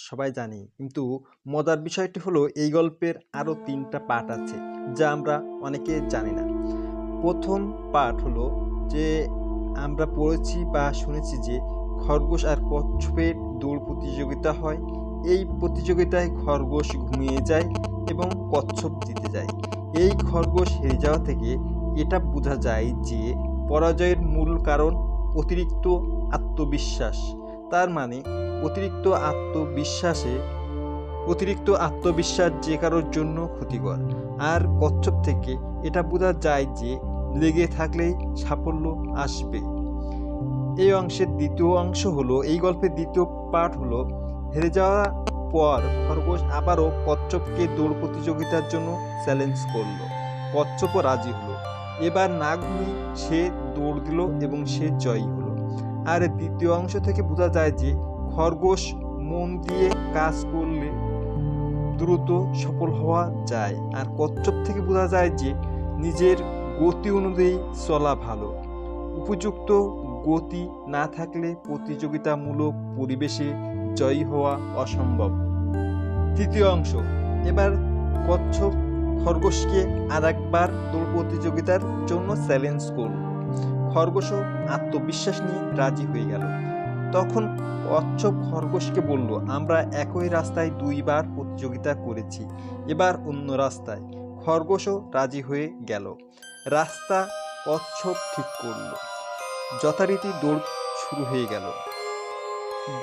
সবাই জানি। কিন্তু মজার বিষয়টি হলো এই গল্পের আরো ৩ টা পার্ট আছে, যা আমরা অনেকে জানি না। ১ম পার্ট হলো যে আমরা পড়েছি বা শুনেছি যে খরগোশ আর কচ্ছপের দৌড় প্রতিযোগিতা হয়। এই প্রতিযোগিতায় খরগোশ ঘুমিয়ে যায় এবং কচ্ছপ জিতে যায়। এই খরগোশ হেরে যাওয়া থেকে এটা বোঝা যায় যে পরাজয়ের মূল কারণ অতিরিক্ত আত্মবিশ্বাস। তার মানে অতিরিক্ত আত্মবিশ্বাস যে কারোর জন্য ক্ষতিকর। আর কচ্ছপ থেকে এটা বোঝা যায় যে লেগে থাকলেই সাফল্য আসবে। এই গল্পের দ্বিতীয় পার্ট হলো হেরে যাওয়ার পর খরগোশ আবারও কচ্ছপকে দৌড় প্রতিযোগিতার জন্য চ্যালেঞ্জ করলো। কচ্ছপও রাজি হলো। এবার না ঘুমিয়ে সে দৌড় দিল এবং সে জয়ী হলো। আর দ্বিতীয় অংশ থেকে বোঝা যায় যে খরগোশ মন দিয়ে কাজ করলে দ্রুত সফল হওয়া যায়, আর কচ্ছপ থেকে বোঝা যায় যে নিজের গতি অনুযায়ী চলা ভালো। উপযুক্ত গতি না থাকলে প্রতিযোগিতামূলক পরিবেশে জয়ী হওয়া অসম্ভব। তৃতীয় অংশ, এবার কচ্ছপ খরগোশকে আরেকবার দৌড় প্রতিযোগিতার জন্য চ্যালেঞ্জ করল। খরগোশও আত্মবিশ্বাস নিয়ে রাজি হয়ে গেল। তখন কচ্ছপ খরগোশকে বলল, আমরা একই রাস্তায় ২ বার প্রতিযোগিতা করেছি, এবার অন্য রাস্তায়। খরগোশও রাজি হয়ে গেল। রাস্তা কচ্ছপ ঠিক করল। যথারীতি দৌড় শুরু হয়ে গেল।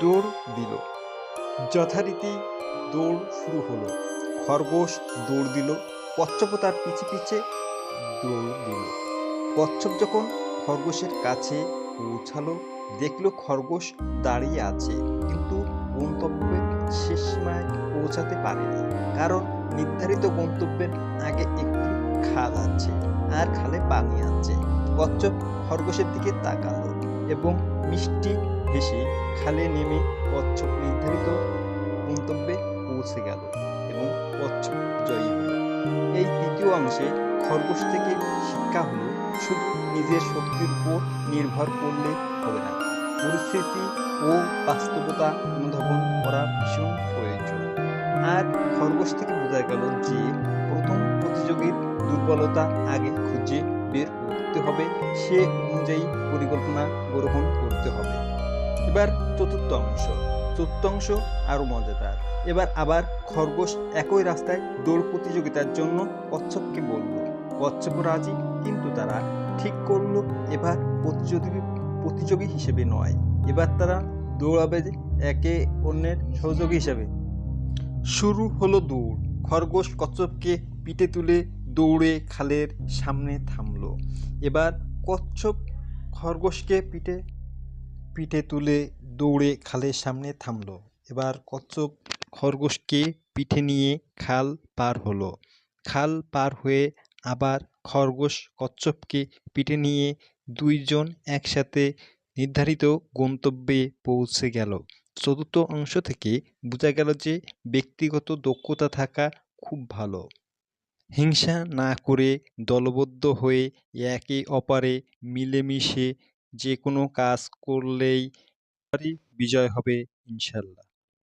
দৌড় দিল। যথারীতি দৌড় শুরু হলো। খরগোশ দৌড় দিল, কচ্ছপও তার পিছে পিছে দৌড় দিল। কচ্ছপ যখন খরগোশের কাছে পৌঁছালো, দেখলো খরগোশ দাঁড়িয়ে আছে, কিন্তু গন্তব্যের শেষ সীমায় পৌঁছাতে পারেনি। কারণ নির্ধারিত গন্তব্যের আগে একটি খাল আছে, আর খালে পানি আছে। কচ্ছপ খরগোশের দিকে তাকালো এবং মিষ্টি হেসে খালে নেমে কচ্ছপ নির্ধারিত গন্তব্যে পৌঁছে গেল এবং কচ্ছপ জয়ী হল। এই তৃতীয় অংশে খরগোশ থেকে শিক্ষা হলো, শুধু নিজের শক্তির উপর নির্ভর করলে হবে না, পরিস্থিতি ও বাস্তবতা অনুধাবন করা ভীষণ প্রয়োজন। আর খরগোশ থেকে বোঝা গেল যে প্রথম প্রতিযোগীর দুর্বলতা আগে খুঁজে বের করতে হবে, সে অনুযায়ী পরিকল্পনা গ্রহণ করতে হবে। এবার চতুর্থ অংশ আরো মজাদার। এবার আবার খরগোশ একই রাস্তায় দৌড় প্রতিযোগিতার জন্য কচ্ছপকে বলল। কচ্ছপ রাজি, কিন্তু তারা ঠিক করলো এবার প্রতিযোগী হিসেবে নয়, এবার তারা দৌড়াবে একে অন্যের সহযোগী হিসেবে। শুরু হলো দৌড়। খরগোশ কচ্ছপকে পিঠে তুলে দৌড়ে খালের সামনে থামলো। এবার কচ্ছপ খরগোশকে পিঠে তুলে দৌড়ে খালের সামনে থামলো। এবার কচ্ছপ খরগোশকে পিঠে নিয়ে খাল পার হলো। খাল পার হয়ে আবার খরগোশ কচ্ছপকে পিঠে নিয়ে ২ জন একসাথে নির্ধারিত গন্তব্যে পৌঁছে গেল। চতুর্থ অংশ থেকে বোঝা গেল যে ব্যক্তিগত দক্ষতা থাকা খুব ভালো। হিংসা না করে দলবদ্ধ হয়ে একে অপরে মিলেমিশে যে কোনো কাজ করলেই বিজয় হবে ইনশাল্লাহ।